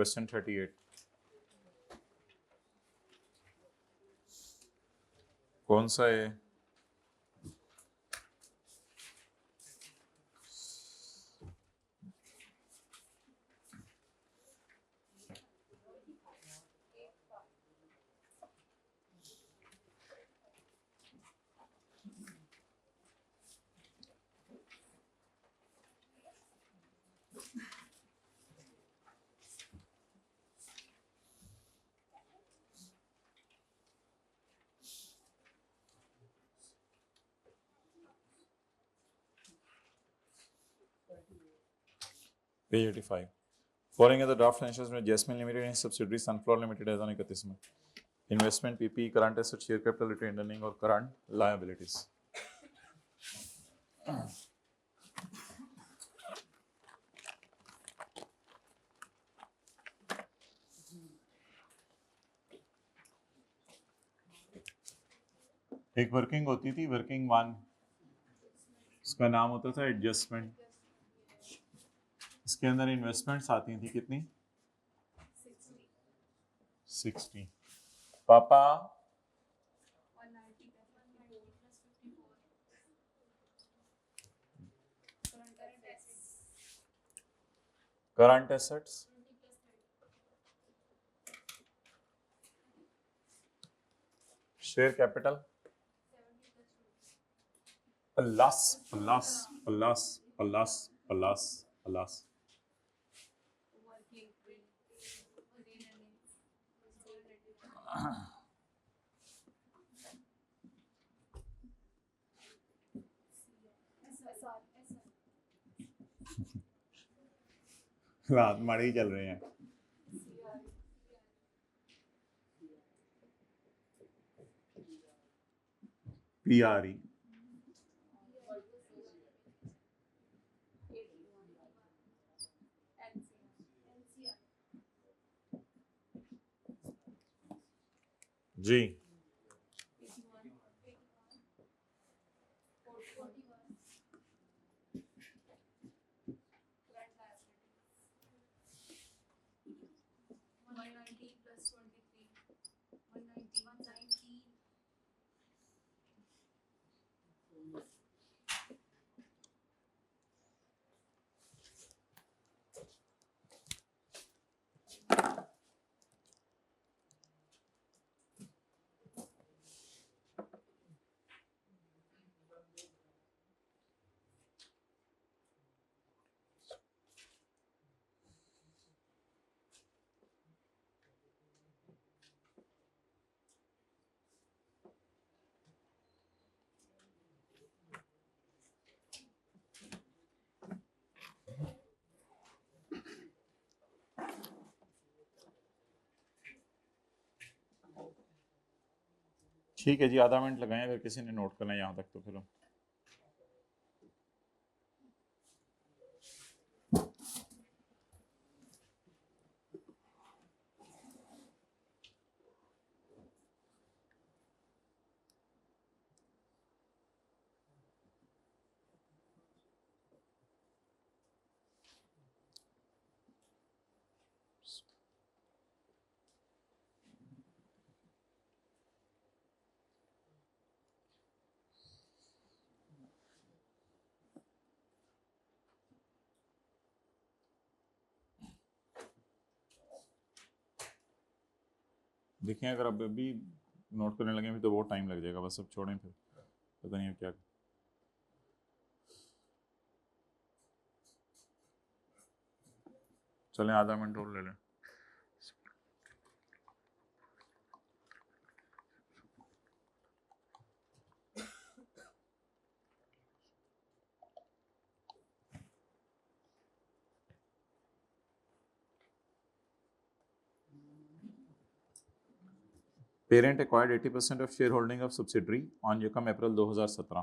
Question 38 कौन सा है? Page 85 following the draft financials में Jasmine Limited and subsidiary Sunflower Limited as on 31 में investment PP current asset share capital retained earning और current liabilities. एक working होती थी, वर्किंग वन, उसका नाम होता था एडजस्टमेंट। इसके अंदर इन्वेस्टमेंट्स आती थी कितनी? 60। पापा current assets share capital plus plus plus plus plus plus हाथ मारे ही चल रहे हैं। पीआरई जी ठीक है जी, आधा मिनट लगाएं अगर किसी ने नोट करना है यहाँ तक तो फिर हम देखें। अगर अब भी नोट करने लगे भी तो बहुत टाइम लग जाएगा, बस अब छोड़ें फिर पता नहीं क्या। चलें आधा मिनट और ले लें। Parent acquired 80% of share holding of subsidiary on यकम अप्रैल 2017,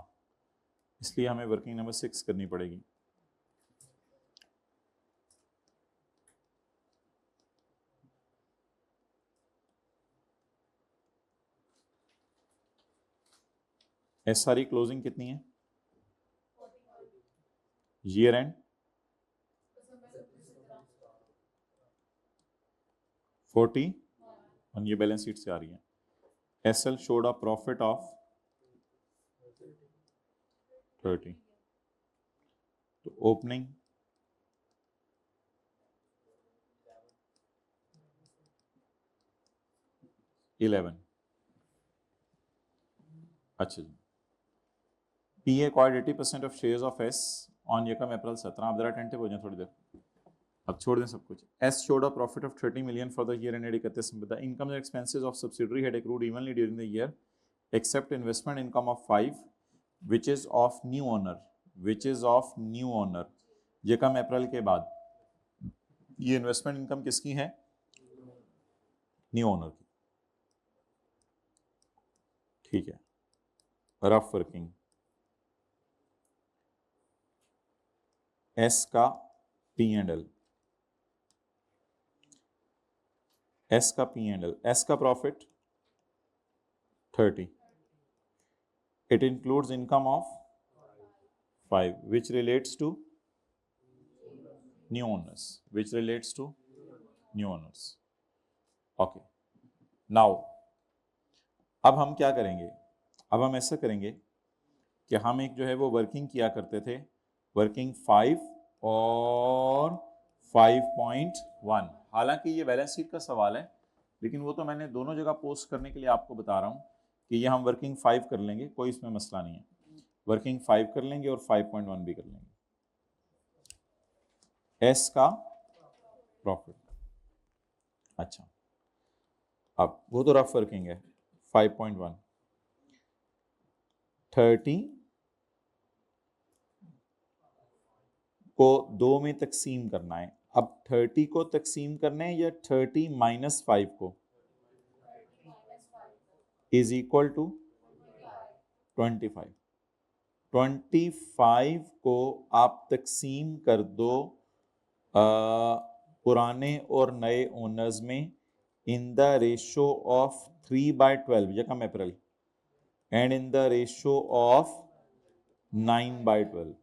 इसलिए हमें वर्किंग नंबर 6 करनी पड़ेगी। एसआरई क्लोजिंग कितनी है? ईयर एंड 41, ये बैलेंस शीट से आ रही है। SL showed a profit of 30, तो ओपनिंग 11। अच्छा जी, PA acquired 80% of shares of S on Yekam April 17। आप जरा अटेंटिव हो जाए थोड़ी देर, अब छोड़ दें सब कुछ। S showed a profit of 30 million for the year ended 31 December. The income and expenses of subsidiary had accrued evenly during the year, except investment income of 5, which is of new owner, Yekam April के बाद ये investment income किसकी है? New owner की। ठीक है, rough working S का P&L, S का profit 30, it includes income of 5 which relates to new owners, okay। Now अब हम क्या करेंगे? अब हम ऐसा करेंगे कि हम एक जो है वो वर्किंग किया करते थे, वर्किंग 5 और 5.1। हालांकि ये बैलेंस शीट का सवाल है, लेकिन वो तो मैंने दोनों जगह पोस्ट करने के लिए आपको बता रहा हूँ कि ये हम वर्किंग 5 कर लेंगे, कोई इसमें मसला नहीं है। वर्किंग 5 कर लेंगे और 5.1 भी कर लेंगे। एस का प्रॉफिट, अच्छा अब वो तो रफ वर्किंग है। 5.1 30 को 2 में तकसीम करना है। अब 30 को तकसीम करना है या 30 माइनस 5 को, इज इक्वल टू 25। 25 को आप तकसीम कर दो पुराने और नए ओनर्स में इन द रेशो ऑफ 3/12 यकम April and in the ratio of 9/12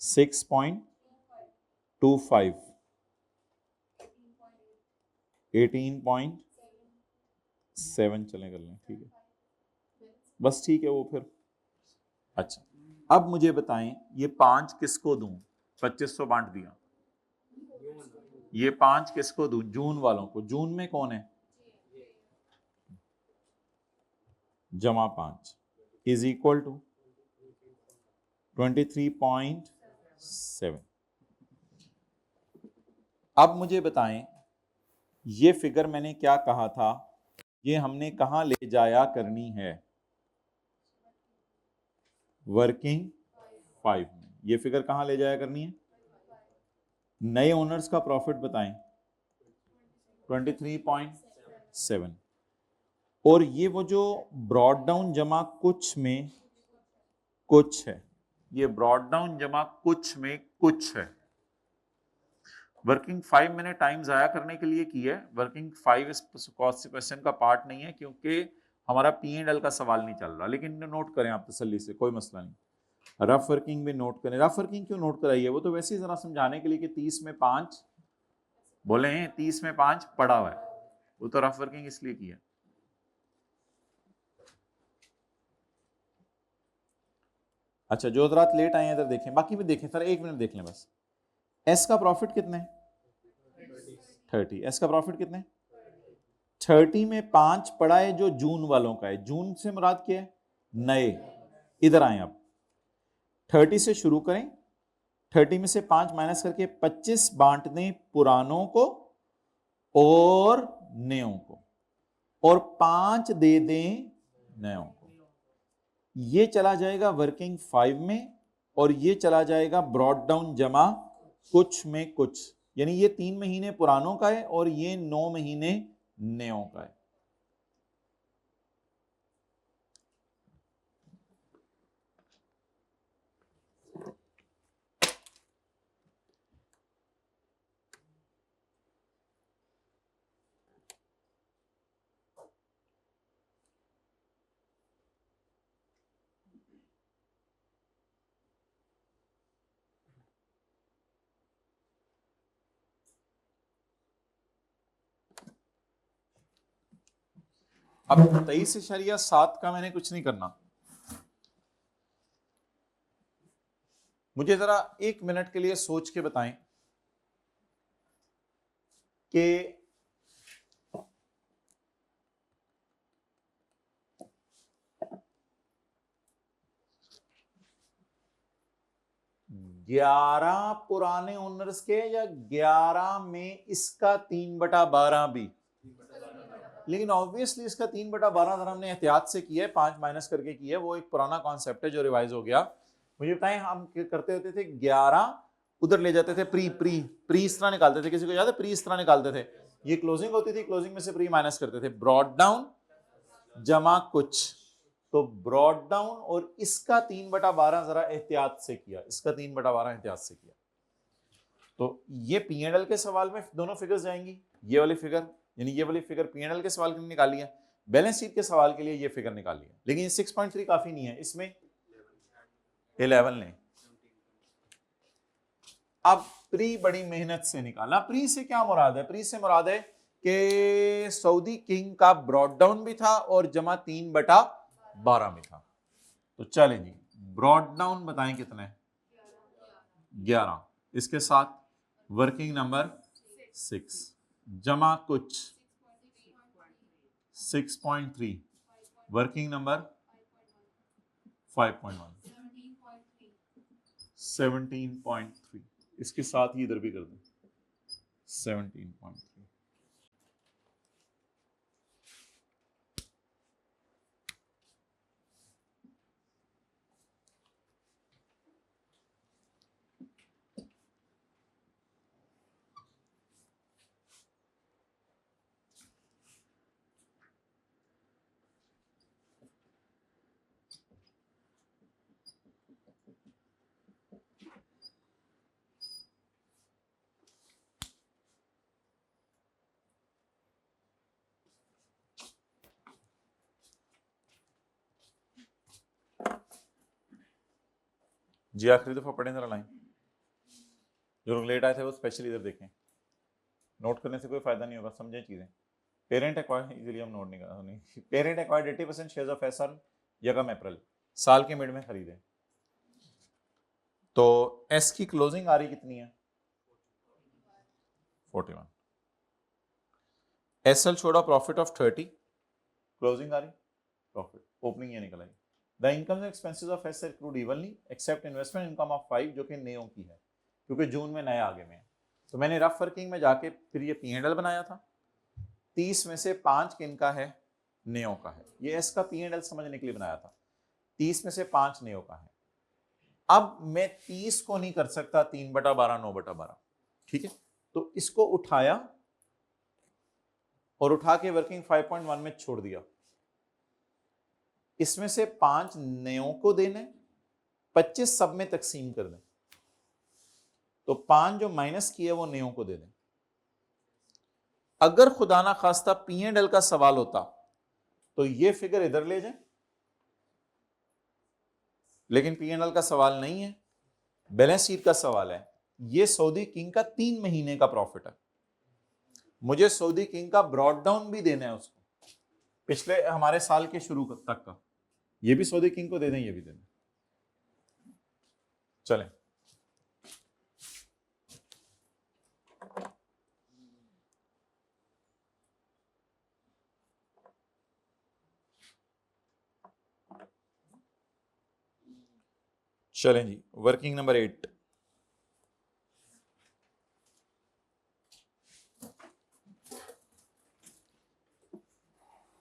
6.25 18.7 चले कर लें, ठीक है बस, ठीक है वो फिर। अच्छा अब मुझे बताएं ये 5 किसको दूं? 2500 बांट दिया, ये 5 किसको दूं? जून वालों को। जून में कौन है? जमा 5 इज इक्वल टू 23.7। अब मुझे बताएं ये फिगर मैंने क्या कहा था, ये हमने कहां ले जाया करनी है? वर्किंग 5 में। ये फिगर कहां ले जाया करनी है? नए ओनर्स का प्रॉफिट बताएं, 23.7। और ये वो जो ब्रॉड डाउन जमा कुछ में कुछ है, ये ब्रॉड डाउन जमा कुछ में कुछ है। वर्किंग 5 मैंने टाइम जाया करने के लिए की है। वर्किंग 5 इस क्वेश्चन का पार्ट नहीं है क्योंकि हमारा P&L का सवाल नहीं चल रहा, लेकिन नोट करें आप तसल्ली से, कोई मसला नहीं। रफ वर्किंग भी नोट करें। रफ वर्किंग क्यों नोट कराइए? वो तो वैसे ही जरा समझाने के लिए कि 30 में 5 बोले हैं, 30 में 5 पड़ा हुआ है, वो तो रफ वर्किंग इसलिए की है। अच्छा जो हजरात लेट आए हैं इधर देखें, बाकी भी देखें सर, 1 मिनट देख लें बस। एस का प्रॉफिट कितने? 30। एस का प्रॉफिट कितने? 30 में 5 पड़ा है जो जून वालों का है। जून से मुराद क्या है? नए। इधर आए आप, 30 से शुरू करें, 30 में से 5 माइनस करके 25 बांट दें पुरानों को और नयों को, और 5 दे दें नयों को। ये चला जाएगा वर्किंग 5 में और ये चला जाएगा ब्रॉड डाउन जमा कुछ में कुछ, यानी ये 3 महीने पुरानों का है और ये 9 महीने नयों का है। अब 23.7 का मैंने कुछ नहीं करना, मुझे जरा 1 मिनट के लिए सोच के बताएं कि ग्यारह पुराने ओनर्स के या 11 में इसका 3/12 भी, लेकिन ऑब्वियसली इसका 3/12 अगर हमने एहतियात से किया है, 5 माइनस करके किया है, वो एक पुराना कॉन्सेप्ट है जो रिवाइज हो गया। मुझे बताएं, हम करते होते थे 11 उधर ले जाते थे, प्री इस तरह निकालते थे, किसी को याद है प्री इस तरह निकालते थे, ये क्लोजिंग होती थी, क्लोजिंग में से प्री माइनस करते थे, ब्रॉड डाउन जमा कुछ, तो ब्रॉड डाउन और इसका 3/12 जरा एहतियात से किया, इसका 3/12 एहतियात से किया, तो ये P&L के सवाल में दोनों फिगर्स जाएंगी, ये वाली फिगर यानी ये वाली फिगर P&L के सवाल के लिए निकाली है, बैलेंस शीट के सवाल के लिए ये फिगर निकाली है, लेकिन 6.3 काफी नहीं है, इसमें 11 लें। अब प्री बड़ी मेहनत से निकाला, प्री से क्या मुराद है, प्री से मुराद है कि सऊदी किंग का ब्रॉड डाउन भी था और जमा 3/12 में था, तो चले जी ब्रॉड डाउन बताएं कितने, 11, इसके साथ वर्किंग नंबर 6, जमा कुछ 6.3, वर्किंग नंबर 5.1, 17.3, इसके साथ ही इधर भी कर दें 17.3। जी आखिरी दफा पढ़ें जरा लाइन, जो लोग लेट आए थे वो स्पेशली इधर देखें, नोट करने से कोई फायदा नहीं होगा, समझें चीजें। पेरेंट एक्वायर्ड, इजीली हम नोट नहीं, parent acquired 80% shares of S on यकम अप्रैल, साल के मिड में खरीदे, तो एस की क्लोजिंग आ रही कितनी है 41, एसएल छोड़ा प्रॉफिट ऑफ 30, क्लोजिंग आ रही प्रॉफिट, ओपनिंग ये निकल आई। The income and expenses of S accrued evenly except investment income of 5 जो कि नयों की है, क्योंकि जून में नए आगे में है, तो मैंने रफ वर्किंग में जाके फिर ये P&L बनाया था, 30 में से 5 किनका है, नयों का है, ये एस का P&L समझने के लिए बनाया था, 30 में से 5 नयों का है। अब मैं 30 को नहीं कर सकता 3/12 9/12, ठीक है, तो इसको उठाया और उठा के वर्किंग 5.1 में छोड़ दिया, इसमें से 5 नयों को देने, 25 सब में तकसीम कर दें, तो 5 जो माइनस किए वो नयों को दे दें। अगर खुदा ना खास्ता P&L का सवाल होता तो ये फिगर इधर ले जाए, लेकिन P&L का सवाल नहीं है, बैलेंस शीट का सवाल है। ये सऊदी किंग का 3 महीने का प्रॉफिट है, मुझे सऊदी किंग का ब्रॉड डाउन भी देना है उसको, पिछले हमारे साल के शुरू तक का, ये भी सऊदी किंग को दे दें, ये भी दे दें। चलें चलें जी, वर्किंग नंबर 8,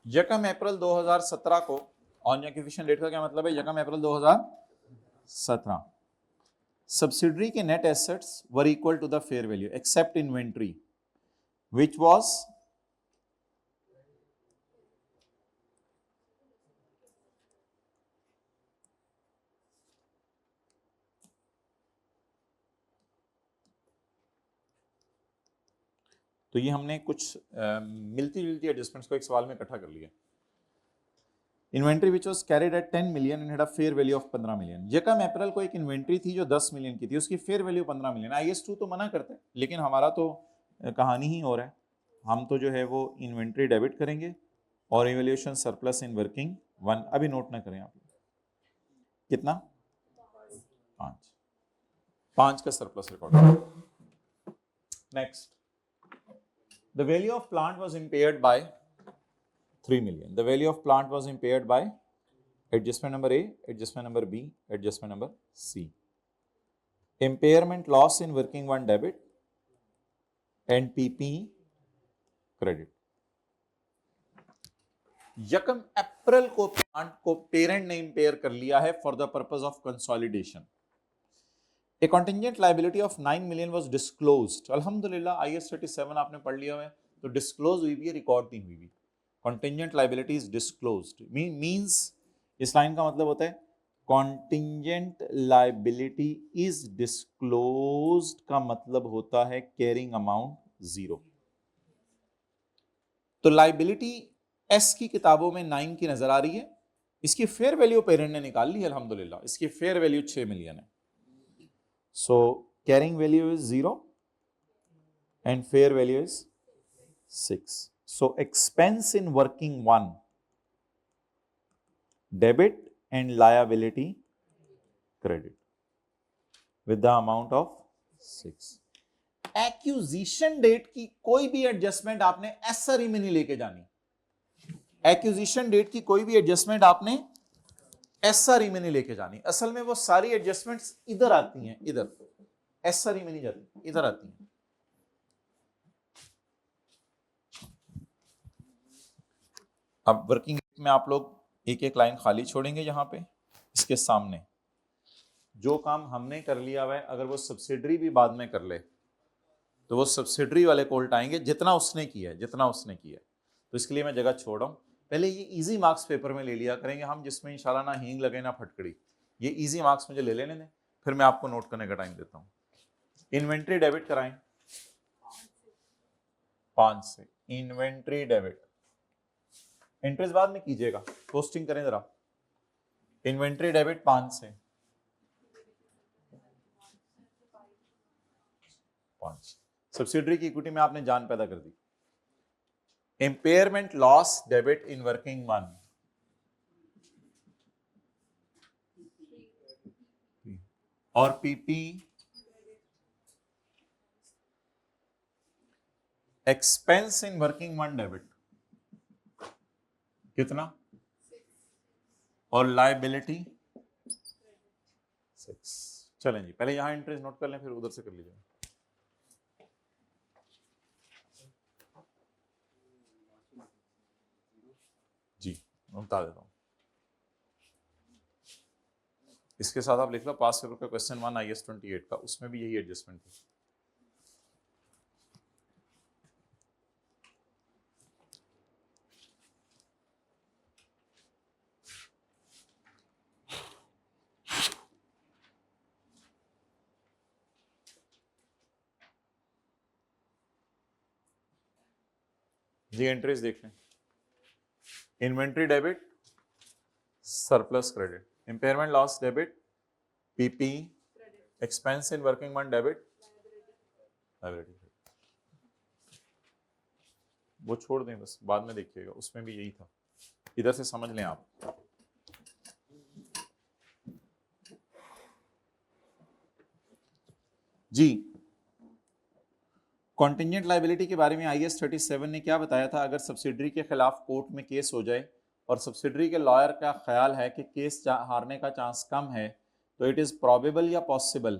यकम अप्रैल 2017 को, ऑन एक्विजिशन डेट का क्या मतलब है, यकम अप्रैल 2017 सब्सिडरी के net assets were equal to the fair value except inventory which was तो ये हमने कुछ मिलती जुलती एडजस्टमेंट्स को एक सवाल में इकट्ठा कर लिया। Inventory which was carried at 10 million and had a fair value of 15 million. यकम अप्रैल को एक इन्वेंट्री थी जो 10 मिलियन की थी, उसकी फेयर वैल्यू 15 मिलियन। IS2 तो मना करते हैं, लेकिन हमारा तो कहानी ही और है, हम तो जो है वो इन्वेंट्री डेबिट करेंगे और इवैल्यूएशन सरप्लस इन वर्किंग 1, अभी नोट ना करें आप, कितना 5 का surplus record. Next, the value of plant was impaired by 3 million. The value of plant was impaired by adjustment number A, adjustment number B, adjustment number C. Impairment loss in working 1 debit and PP credit. यकम April को plant को parent ने impair कर लिया है for the purpose of consolidation. A contingent liability of 9 million was disclosed. अल्हम्दुलिल्लाह IAS 37 आपने पढ़ लिया है, तो डिस्क्लोज हुई भी है, रिकॉर्ड नहीं हुई भी। Contingent liability is disclosed means, इस लाइन का मतलब होता है कॉन्टिंजेंट लायबिलिटी इज डिस्क्लोज्ड का मतलब होता है कैरिंग अमाउंट 0। तो लायबिलिटी एस की किताबों में 9 की नजर आ रही है, इसकी फेयर वैल्यू पेरेंट ने निकाल ली है अल्हम्दुलिल्लाह, इसकी फेयर वैल्यू 6 मिलियन है। So carrying value is 0 and fair value is 6। So expense in working 1 debit and liability credit with the amount of 6। Acquisition date की कोई भी एडजस्टमेंट आपने एसआरई में नहीं लेके जानी। एक्विजिशन डेट की कोई भी एडजस्टमेंट आपने एसआरई में नहीं लेके जानी। असल में वो सारी एडजस्टमेंट्स इधर आती हैं, इधर एसआरई में नहीं जाती, इधर आती हैं। अब वर्किंग में आप लोग एक एक लाइन खाली छोड़ेंगे यहां पे, इसके सामने जो काम हमने कर लिया हुआ है, अगर वो सब्सिडरी भी बाद में कर ले तो वो सब्सिडरी वाले को उल्टाएंगे जितना उसने किया है, जितना उसने किया है। तो इसके लिए मैं जगह छोड़ रहा हूं। पहले ये इजी मार्क्स पेपर में ले लिया करेंगे हम, जिसमें इंशाल्लाह ना हींग लगे ना फटकड़ी। ये इजी मार्क्स मुझे ले लेने दें, फिर मैं आपको नोट करने का टाइम देता हूं। इन्वेंट्री डेबिट कराएं 5 से, इन्वेंट्री डेबिट। इंटरेस्ट बाद में कीजिएगा, पोस्टिंग करें जरा। इन्वेंट्री डेबिट 5 से 5। सब्सिडरी की इक्विटी में आपने जान पैदा कर दी। Impairment loss debit in working 1 और PP expense in working 1 debit कितना, और लायबिलिटी 6। चलें जी, पहले यहां इंटरेस्ट नोट कर लें, फिर उधर से कर लीजिए। जी मैं बता देता हूं, इसके साथ आप लिख लो पास पेपर का क्वेश्चन 1 IAS 28 का, उसमें भी यही एडजस्टमेंट थी। जी एंट्रीज देख लें। Inventory debit surplus credit, impairment loss debit PP, expense in working 1 debit liability. वो छोड़ दें बस, बाद में देखिएगा, उसमें भी यही था। इधर से समझ लें आप। जी कॉन्टिंजेंट लायबिलिटी के बारे में IAS 37 ने क्या बताया था? अगर सब्सिडरी के खिलाफ कोर्ट में केस हो जाए और सब्सिडरी के लॉयर का ख्याल है कि केस हारने का चांस कम है, तो इट इज प्रोबेबल या पॉसिबल?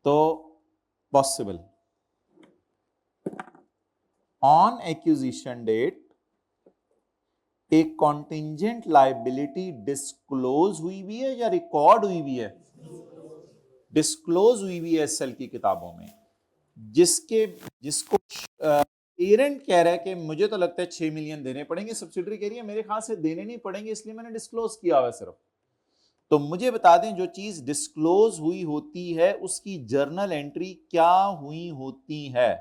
तो पॉसिबल। ऑन एक्विजिशन डेट एक कॉन्टिंजेंट लायबिलिटी डिस्क्लोज हुई भी है या रिकॉर्ड हुई भी है? डिस्क्लोज हुई भी है एसएल की किताबों में, जिसको पेरेंट कह रहा है कि मुझे तो लगता है 6 मिलियन देने पड़ेंगे, सब्सिडरी कह रही है मेरे ख्याल से देने नहीं पड़ेंगे, इसलिए मैंने डिस्क्लोज किया हुआ है सिर्फ। तो मुझे बता दें, जो चीज डिस्क्लोज हुई होती है उसकी जर्नल एंट्री क्या हुई होती है?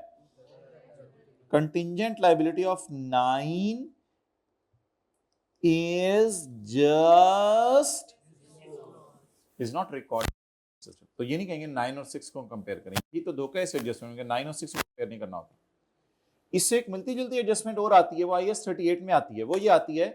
Contingent liability of 9 is just is not recorded system। तो ये नहीं कहेंगे 9 और 6 को कंपेयर करें, ये तो धोखा है एडजस्टमेंट में, 9 और 6 को कंपेयर नहीं करना होता। इससे एक मिलती जुलती एडजस्टमेंट और आती है, वो IAS 38 में आती है। वो ये आती है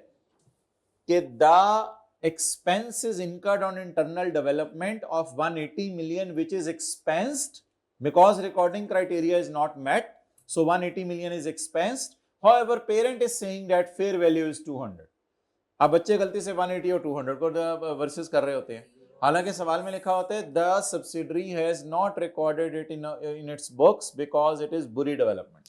कि the expenses incurred on internal development of 180 million which is expensed because recording criteria is not met, so 180 million is expensed, however parent is saying that fair value is 200। अब बच्चे गलती से 180 और 200 को वर्सेस कर रहे होते हैं, हालांकि सवाल में लिखा होता है the subsidiary has not recorded it in its books because it is बुरी development,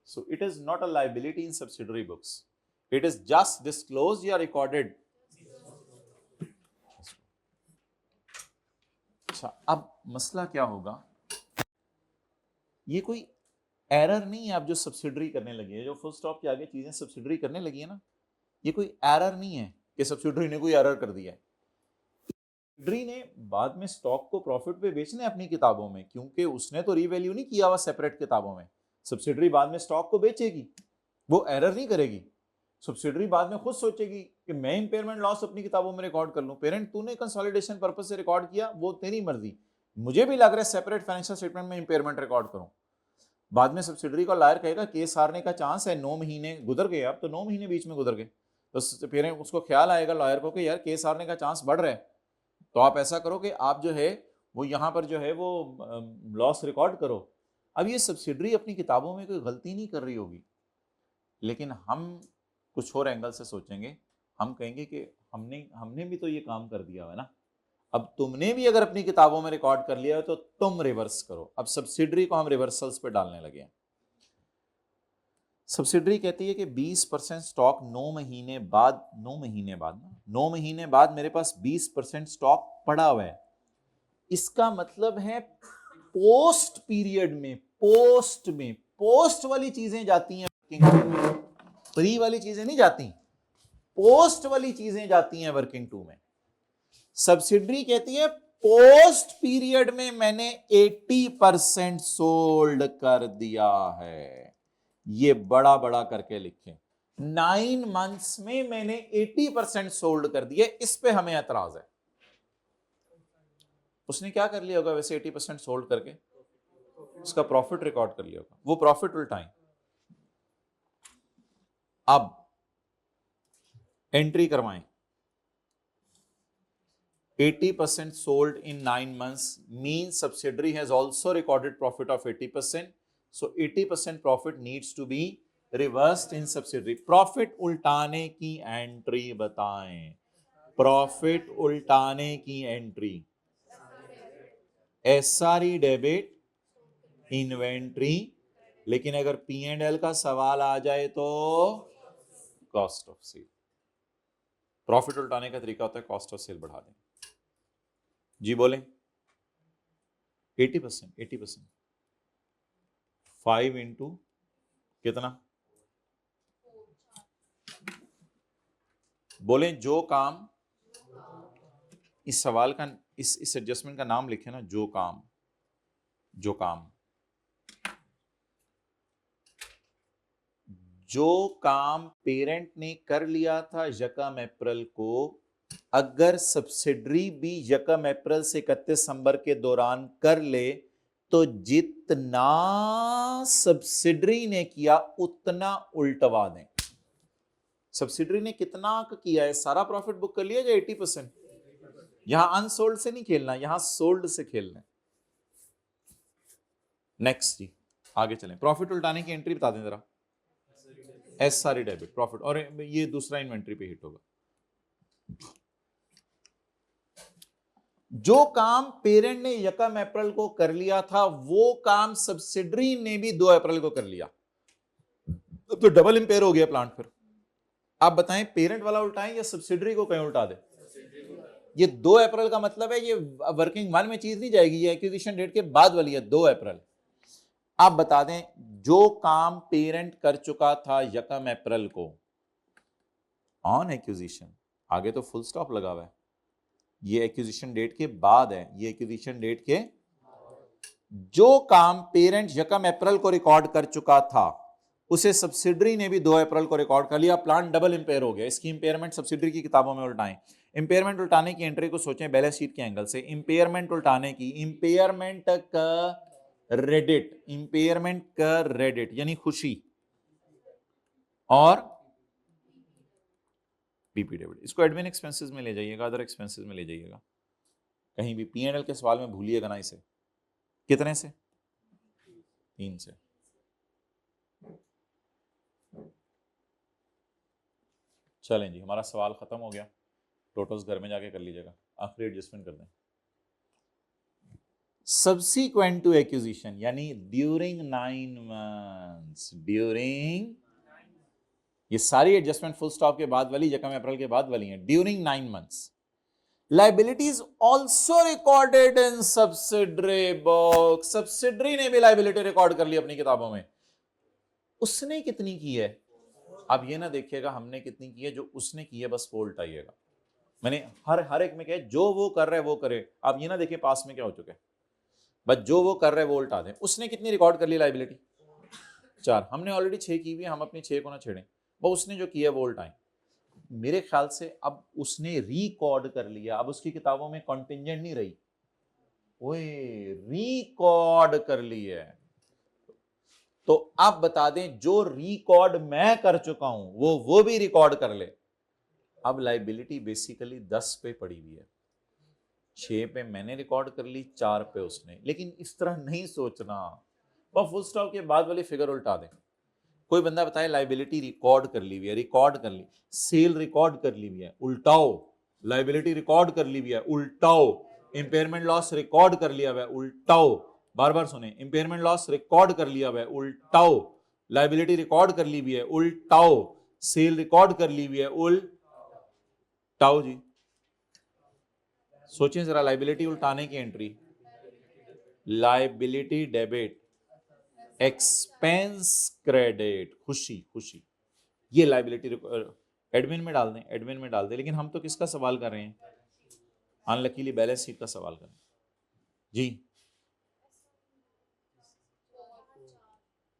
so it is not a liability in subsidiary books, it is just disclosed या रिकॉर्डेड। अच्छा, अब मसला क्या होगा, ये कोई एरर नहीं है। आप जो सब्सिडरी करने लगे हैं, जो फुल स्टॉप के आगे चीजें सब्सिडरी करने लगी है ना, ये कोई एरर नहीं है कि सब्सिडरी ने कोई एरर कर दिया है। सब्सिडरी ने बाद में स्टॉक को प्रॉफिट पे बेचना है अपनी किताबों में, क्योंकि उसने तो रीवैल्यू नहीं किया हुआ सेपरेट किताबों में। सब्सिडरी बाद में स्टॉक को बेचेगी, वो एरर नहीं करेगी। सब्सिडरी बाद में खुद सोचेगी कि मैं इंपेयरमेंट लॉस अपनी किताबों में रिकॉर्ड कर लूं। पेरेंट, तूने कंसोलिडेशन पर्पस से रिकॉर्ड किया, वो तेरी मर्जी, मुझे भी लग रहा है सेपरेट फाइनेंशियल स्टेटमेंट में इंपेयरमेंट रिकॉर्ड करूं। बाद में सब्सिडरी का लॉयर कहेगा केस हारने का चांस है, 9 महीने गुजर गए, अब तो 9 महीने बीच में गुजर गए, तो पेरेंट उसको ख्याल आएगा लॉयर को कि यार केस हारने का चांस बढ़ रहा है, तो आप ऐसा करो कि आप जो है वो यहाँ पर जो है वो लॉस रिकॉर्ड करो। अब ये सब्सिडरी अपनी किताबों में कोई गलती नहीं कर रही होगी, लेकिन हम कुछ और एंगल से सोचेंगे। हम कहेंगे कि हमने भी तो ये काम कर दिया है ना, अब तुमने भी अगर अपनी किताबों में रिकॉर्ड कर लिया है तो तुम रिवर्स करो। अब सब्सिडरी को हम रिवर्सल्स पे डालने लगे हैं। सब्सिडरी कहती है कि 20% स्टॉक 9 महीने बाद मेरे पास 20% स्टॉक पड़ा हुआ है। इसका मतलब है पोस्ट पीरियड में, पोस्ट वाली चीजें जाती हैं, प्री वाली चीजें नहीं जाती, पोस्ट वाली चीजें जाती हैं वर्किंग टू में। सब्सिडरी कहती है पोस्ट पीरियड में मैंने 80% सोल्ड कर दिया है। ये बड़ा बड़ा करके लिखें, 9 मंथ्स में मैंने 80% सोल्ड कर दिया। इस पे हमें एतराज है। उसने क्या कर लिया होगा वैसे 80% सोल्ड करके? उसका प्रॉफिट रिकॉर्ड कर लिया होगा, वो प्रॉफिट उल्टाएं। अब एंट्री करवाएं, 80% sold in 9 months means subsidiary has also recorded profit of 80%. So 80% profit needs to be reversed in subsidiary. Profit उल्टाने की एंट्री बताएं। प्रॉफिट उल्टाने की एंट्री, SRE डेबिट, इन्वेंट्री, लेकिन अगर P&L का सवाल आ जाए तो कॉस्ट ऑफ सेल। प्रॉफिट उल्टाने का तरीका होता है कॉस्ट ऑफ सेल बढ़ा दें। जी बोलें, 80%, 5 इंटू कितना? बोलें जो काम, इस सवाल का इस एडजस्टमेंट का नाम लिखे ना, जो काम पेरेंट ने कर लिया था यकम अप्रैल को, अगर सब्सिडरी भी यकम अप्रैल से 31 दिसंबर के दौरान कर ले तो जितना सब्सिडरी ने किया उतना उल्टवा दें। सब्सिडरी ने कितना किया है, सारा प्रॉफिट बुक कर लिया या 80%? यहां अनसोल्ड से नहीं खेलना, यहां सोल्ड से खेलना। नेक्स्ट जी, आगे चलें। प्रॉफिट उल्टाने की एंट्री बता दें जरा। SRE डेबिट प्रॉफिट, और ये दूसरा इन्वेंट्री पे हिट होगा। जो काम पेरेंट ने यकम अप्रैल को कर लिया था वो काम सब्सिडरी ने भी 2 अप्रैल को कर लिया, तो डबल इंपेयर हो गया प्लांट। फिर आप बताएं पेरेंट वाला उल्टाएं या सब्सिडरी को कहीं उल्टा दे? ये 2 अप्रैल का मतलब है ये वर्किंग 1 में चीज नहीं जाएगी, ये एक्विजिशन डेट के बाद वाली है 2 अप्रैल। आप बता दें जो काम पेरेंट कर चुका था यकम अप्रैल को ऑन एक्विजिशन, आगे तो फुल स्टॉप लगा हुआ है, ये एक्विजिशन डेट के बाद है, ये एक्विजिशन डेट के, जो काम पेरेंट यकम अप्रैल को रिकॉर्ड कर चुका था उसे सब्सिडरी ने भी 2 अप्रैल को रिकॉर्ड कर लिया, प्लांट डबल इंपेयर हो गया। इसकी इंपेयरमेंट सब्सिडरी की किताबों में उल्टाएं। इंपेयरमेंट उल्टाने की एंट्री को सोचें बैलेंस शीट के एंगल से। इंपेयरमेंट उल्टाने की, इंपेयरमेंट का क्रेडिट, इंपेयरमेंट क्रेडिट यानी खुशी, और पीपी डेबिट। इसको एडमिन एक्सपेंसेस में ले जाइएगा, अदर एक्सपेंसेस में ले जाइएगा, कहीं भी P&L के सवाल में भूलिएगा ना इसे। कितने से? 3 से। चलें जी, हमारा सवाल खत्म हो गया। टोटल्स घर में जाके कर लीजिएगा, आखिरी एडजस्टमेंट कर दें। सब्सीक्वेंट टू एक्विजिशन यानी ड्यूरिंग 9 मंथ्स, ड्यूरिंग, ये सारी एडजस्टमेंट फुल स्टॉप के बाद वाली, यकम अप्रैल के बाद वाली हैं। During 9 months liabilities also recorded in subsidiary book, subsidiary ने भी लाइबिलिटी रिकॉर्ड कर ली अपनी किताबों में। उसने कितनी की है? आप ये ना देखिएगा हमने कितनी की है, जो उसने की है बस वो उल्टाइएगा। मैंने हर एक में कहा जो वो कर रहा है वो करे, आप ये ना देखिए पास में क्या हो चुका है, बस जो वो कर रहे हैं वो उल्टा दें। उसने कितनी रिकॉर्ड कर ली लाइबिलिटी? 4। हमने ऑलरेडी 6 की हुई है, हम अपनी 6 को ना छेड़ें, वो उसने जो किया वो उल्टाएं। मेरे ख्याल से अब उसने रिकॉर्ड कर लिया, अब उसकी किताबों में कॉन्टिंजेंट नहीं रही, ओए रिकॉर्ड कर ली है। तो आप बता दें जो रिकॉर्ड मैं कर चुका हूं वो भी रिकॉर्ड कर ले। अब लाइबिलिटी बेसिकली 10 पे पड़ी हुई है, 6 पे मैंने रिकॉर्ड कर ली, 4 पे उसने। लेकिन इस तरह नहीं सोचना, और फुल स्टॉप के बाद वाली फिगर उल्टा दें। कोई बंदा बताए लाइबिलिटी रिकॉर्ड कर ली हुई है, रिकॉर्ड कर ली, सेल रिकॉर्ड कर ली हुई है, उल्टाओ। लाइबिलिटी रिकॉर्ड कर ली हुई है, उल्टाओ। इंपेयरमेंट लॉस रिकॉर्ड कर लिया हुआ है, उल्टाओ। बार बार सुने, इंपेयरमेंट लॉस रिकॉर्ड कर लिया हुआ है, उल्टाओ। लाइबिलिटी रिकॉर्ड कर ली हुई है, उल्टाओ। सेल रिकॉर्ड कर ली हुई है, उल्टाओ जी। सोचें जरा, लाइबिलिटी उल्टाने की entry, liability debit, expense credit, खुशी खुशी, ये लाइबिलिटी एडमिन में डाल दें, एडमिन में डाल दें। लेकिन हम तो किसका सवाल कर रहे हैं? अनलकीली बैलेंस शीट का सवाल कर रहे हैं जी।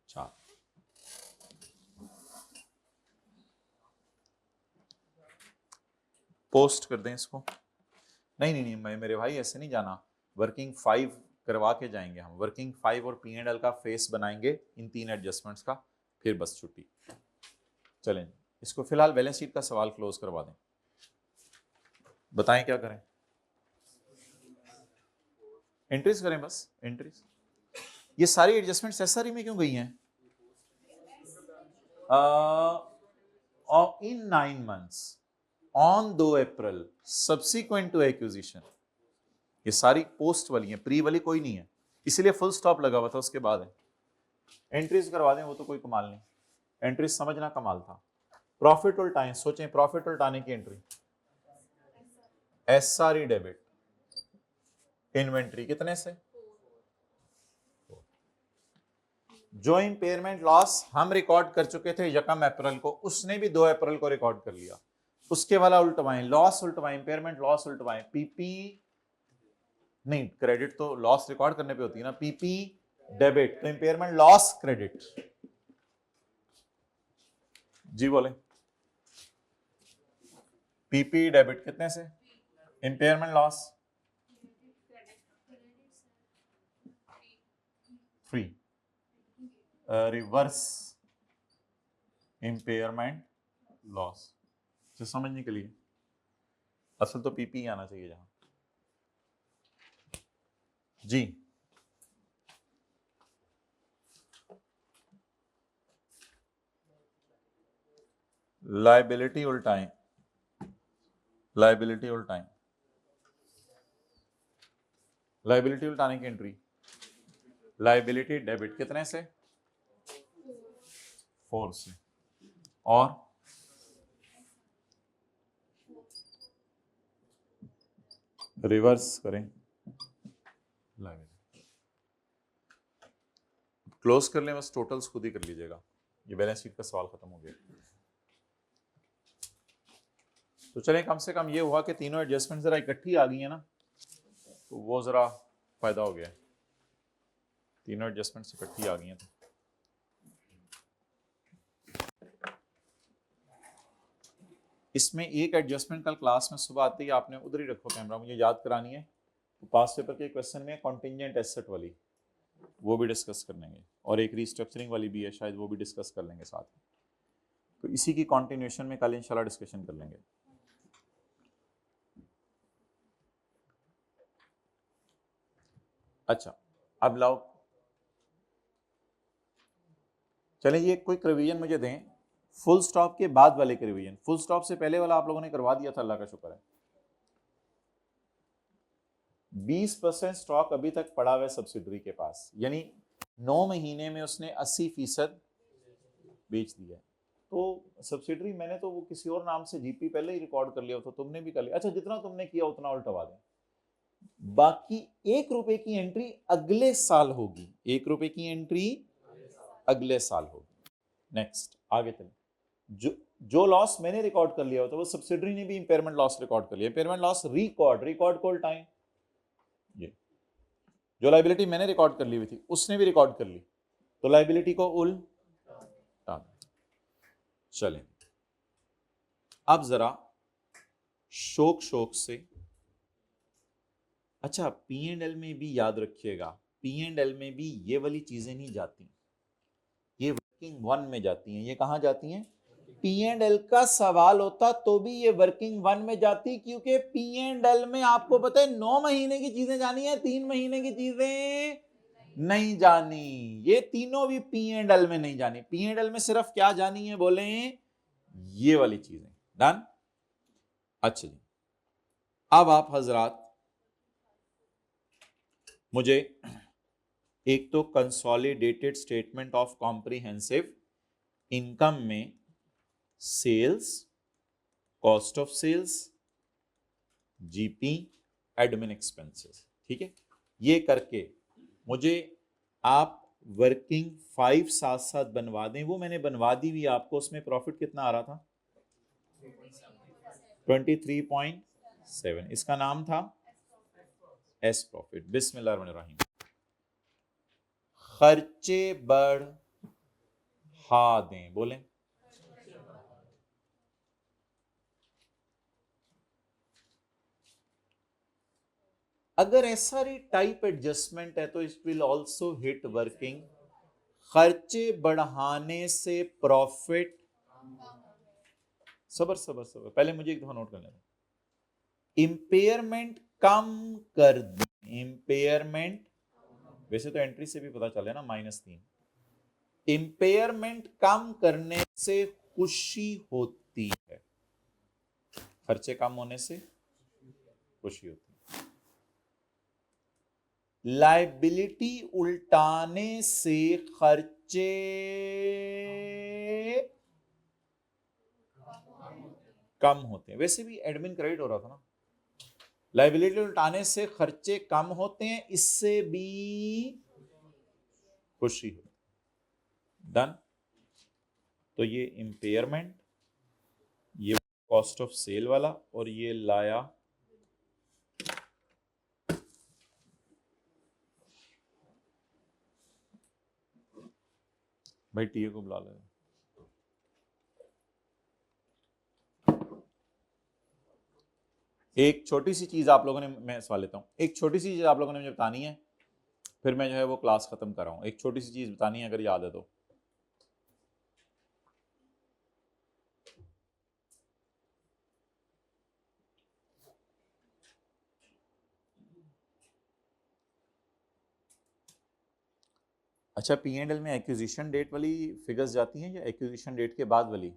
4। पोस्ट कर दें इसको। नहीं, मेरे भाई ऐसे नहीं जाना, वर्किंग 5 करवा के जाएंगे हम। वर्किंग 5 और P&L का फेस बनाएंगे इन 3 एडजस्टमेंट्स का, फिर बस छुट्टी। चलें, इसको फिलहाल बैलेंस शीट का सवाल क्लोज करवा दें। बताएं क्या करें? एंट्रीज करें, बस एंट्रीज। ये सारी एडजस्टमेंट्स एसआरई में क्यों गई हैं? In 9 months on 2 April subsequent to acquisition, ये सारी पोस्ट वाली हैं, प्री वाली कोई नहीं है, इसीलिए फुल स्टॉप लगा हुआ था, उसके बाद है। एंट्रीज करवा दें, वो तो कोई कमाल नहीं, एंट्रीज समझना कमाल था। प्रॉफिट उल्टाएं, सोचें प्रॉफिट उल्टाने की एंट्री, एसआरई डेबिट, इन्वेंट्री कितने से? जो इंपेयरमेंट लॉस हम रिकॉर्ड कर चुके थे 1 अप्रैल को, उसने भी 2 अप्रैल को रिकॉर्ड कर लिया। उसके वाला उल्टवाएं, लॉस उल्टवाएं, इंपेयरमेंट लॉस उल्टवाएं, पीपी नहीं, क्रेडिट तो लॉस रिकॉर्ड करने पे होती है ना, पीपी डेबिट, तो इंपेयरमेंट लॉस क्रेडिट। जी बोले, पीपी डेबिट कितने से? Impairment loss free, reverse impairment loss. तो समझने के लिए असल तो पीपी आना चाहिए जहां जी। लाइबिलिटी उल्टाएं, लाइबिलिटी उल्टाएं, लाइबिलिटी उल्टाने की एंट्री, लाइबिलिटी डेबिट कितने से? 4 से, और रिवर्स करें लाइबिलिटी। क्लोज कर लें, बस टोटल्स खुद ही कर लीजिएगा, ये बैलेंस शीट का सवाल खत्म हो गया। तो चलें, कम से कम ये हुआ कि तीनों एडजस्टमेंट जरा इकट्ठी आ गई है ना, तो वो जरा फायदा हो गया, तीनों एडजस्टमेंट्स इकट्ठी आ गई हैं। इसमें एक एडजस्टमेंट कल क्लास में सुबह आते ही आपने उधर ही रखो कैमरा, मुझे याद करानी है। तो पास पेपर के क्वेश्चन में कॉन्टिंजेंट एसेट वाली, वो भी डिस्कस कर लेंगे, और एक रीस्ट्रक्चरिंग वाली भी है शायद, वो भी डिस्कस कर लेंगे साथ में। तो इसी की कंटिन्यूएशन में कल इंशाल्लाह डिस्कशन कर लेंगे। अच्छा, अब लाओ चलें, ये क्विक रिवीजन मुझे दें फुल स्टॉप के बाद वाले के रिवीजन। फुल स्टॉप से पहले वाला आप लोगों ने करवा दिया था, अल्लाह का शुक्र है। 20% स्टॉक अभी तक पड़ा हुआ है सब्सिडरी के पास, यानी 9 महीने में उसने 80% बेच दिया है। तो सब्सिडरी मैंने तो वो किसी और नाम से जीपी पहले ही रिकॉर्ड कर लिया था, तुमने भी कर लिया। अच्छा, जितना तुमने किया उतना उल्टवा दें। बाकी 1 रुपए की एंट्री अगले साल होगी, 1 रुपए की एंट्री अगले साल होगी। नेक्स्ट आगे चलें। जो लॉस मैंने रिकॉर्ड कर लिया होता वो सब्सिडरी ने भी इंपेयरमेंट लॉस रिकॉर्ड कर लिया। इंपेयरमेंट लॉस रिकॉर्ड को उल्टाएं, ये जो लायबिलिटी मैंने रिकॉर्ड कर ली हुई थी उसने भी रिकॉर्ड कर ली, तो लायबिलिटी को उल्टा। चलें, अब जरा शौक से, अच्छा P&L में भी याद रखिएगा, P&L में भी ये वाली चीजें नहीं जाती, ये वर्किंग वन में जाती हैं। ये कहां जाती हैं? P&L का सवाल होता तो भी ये वर्किंग वन में जाती, क्योंकि P&L में आपको पता है 9 महीने की चीजें जानी है, 3 महीने की चीजें नहीं जानी। ये तीनों भी P&L में नहीं जानी। P&L में सिर्फ क्या जानी है बोले, ये वाली चीजें। डन। अच्छा जी, अब आप हजरात मुझे एक तो consolidated statement of comprehensive income में sales, cost of sales, GP, admin expenses, ठीक है, ये करके मुझे आप वर्किंग 5 साथ साथ बनवा दें। वो मैंने बनवा दी हुई आपको, उसमें प्रॉफिट कितना आ रहा था? 23.7। इसका नाम था एस प्रॉफिट। बिस्मिल्लाहिर्रहमानिर्रहीम। खर्चे बढ़ा दें, बोलें। अगर एसआरई टाइप एडजस्टमेंट है तो it will also hit working. खर्चे बढ़ाने से प्रॉफिट, सबर पहले मुझे एक दफा नोट कर लेना। इंपेयरमेंट कम कर दें, इंपेयरमेंट, वैसे तो एंट्री से भी पता चले ना -3। इंपेयरमेंट कम करने से खुशी होती है, खर्चे कम होने से खुशी होती है। लायबिलिटी उल्टाने से खर्चे कम होते हैं। वैसे भी एडमिन क्रेडिट हो रहा था ना, लायबिलिटी उल्टाने से खर्चे कम होते हैं, इससे भी खुशी होती है। डन। तो ये इंपेयरमेंट, ये कॉस्ट ऑफ सेल वाला, और ये लाया भाई टीए को बुला ले। एक छोटी सी चीज आप लोगों ने, मैं सवाल लेता हूं, एक छोटी सी चीज आप लोगों ने मुझे बतानी है, फिर मैं जो है वो क्लास खत्म कर रहा हूं। एक छोटी सी चीज बतानी है, अगर याद है तो। अच्छा, P&L में एक्विजिशन डेट वाली फिगर्स जाती हैं या एक्विजिशन डेट के बाद वाली?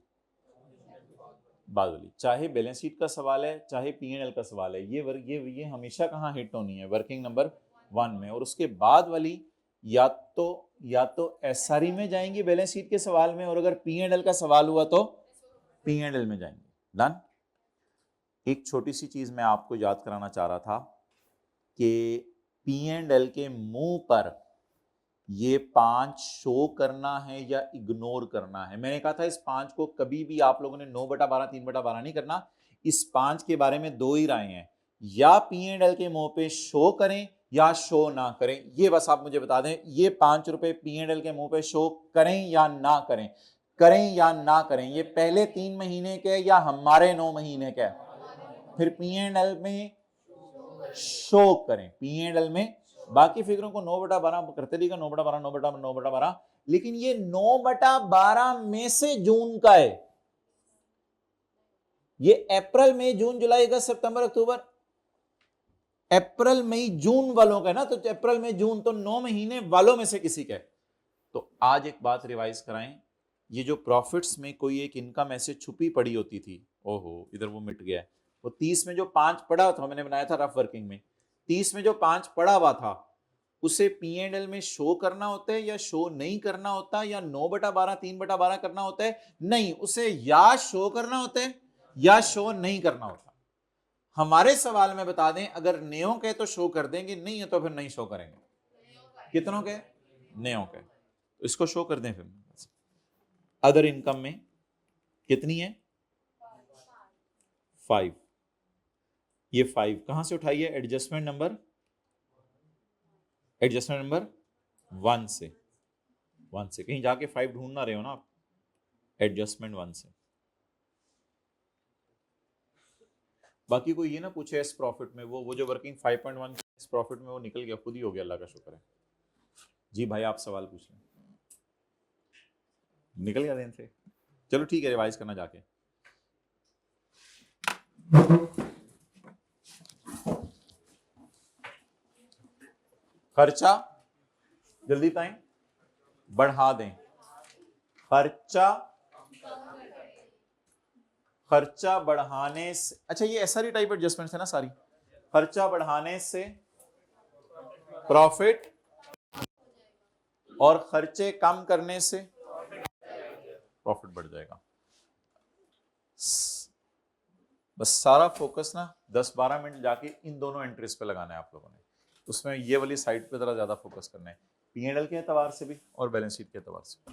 बाद वाली। चाहे बैलेंस शीट का सवाल है चाहे P&L का सवाल है, ये हमेशा कहाँ हिट होनी है? वर्किंग नंबर 1 में। और उसके बाद वाली या तो एसआरई में जाएंगी बैलेंस शीट के सवाल में, और अगर P&L का सवाल हुआ तो P&L में जाएंगे। डन। एक छोटी सी चीज मैं आपको याद कराना चाह रहा था कि P&L के मुंह पर ये 5 शो करना है या इग्नोर करना है। मैंने कहा था इस 5 को कभी भी आप लोगों ने 9/12 3/12 नहीं करना। इस 5 के बारे में 2 ही राय हैं, या P&L के मुंह पे शो करें या शो ना करें। ये बस आप मुझे बता दें, ये 5 रुपए P&L के मुंह पे शो करें या ना करें, करें या ना करें। ये पहले 3 महीने के या हमारे 9 महीने के? फिर P&L में शो करें, P&L में बाकी फिगरों को 9/12 करते रहेगा, 9/12, 9/12, 9/12, लेकिन ये 9/12 में से जून का है। ये अप्रैल मई जून जुलाई अगस्त सितंबर अक्टूबर, अप्रैल मई जून वालों का है ना, तो अप्रैल मई जून तो 9 महीने वालों में से किसी का है। तो आज एक बात रिवाइज कराएं, ये जो प्रॉफिट्स में कोई एक इनकम ऐसे छुपी पड़ी होती थी, ओहो इधर वो मिट गया है, वो 30 में जो 5 पड़ा था, मैंने बनाया था रफ वर्किंग में, 30 में जो 5 पड़ा हुआ था उसे P&L में शो करना होता है या शो नहीं करना होता, या 9/12 3/12 करना होता है? नहीं, उसे या शो करना होता है या शो नहीं करना होता। हमारे सवाल में बता दें, अगर नेओं के तो शो कर देंगे, नहीं है तो फिर नहीं शो करेंगे। कितनों के? नेओं के। तो इसको शो कर दें फिर। अदर इनकम में कितनी है? 5। ये 5 कहां से उठाइए? एडजस्टमेंट नंबर 1 से। 1 से कहीं जाके 5 ढूंढ ना रहे हो ना आप, एडजस्टमेंट 1 से। बाकी कोई ये ना पूछे इस प्रॉफिट में, वो जो वर्किंग 5.1 इस प्रॉफिट में वो निकल गया, खुद ही हो गया, अल्लाह का शुक्र है। जी भाई आप सवाल पूछ लें। निकल गया दिन से, चलो ठीक है, रिवाइज करना जाके। खर्चा जल्दी बताएं, बढ़ा दें। खर्चा बढ़ाने से, अच्छा ये SRE टाइप एडजस्टमेंट है ना सारी। खर्चा बढ़ाने से प्रॉफिट और खर्चे कम करने से प्रॉफिट बढ़ जाएगा। बस सारा फोकस ना 10-12 मिनट जाके इन दोनों एंट्रीज पे लगाना है आप लोगों ने। उसमें ये वाली साइड पे जरा ज्यादा फोकस करना है, P&L के एतबार से भी और बैलेंस शीट के एतबार से।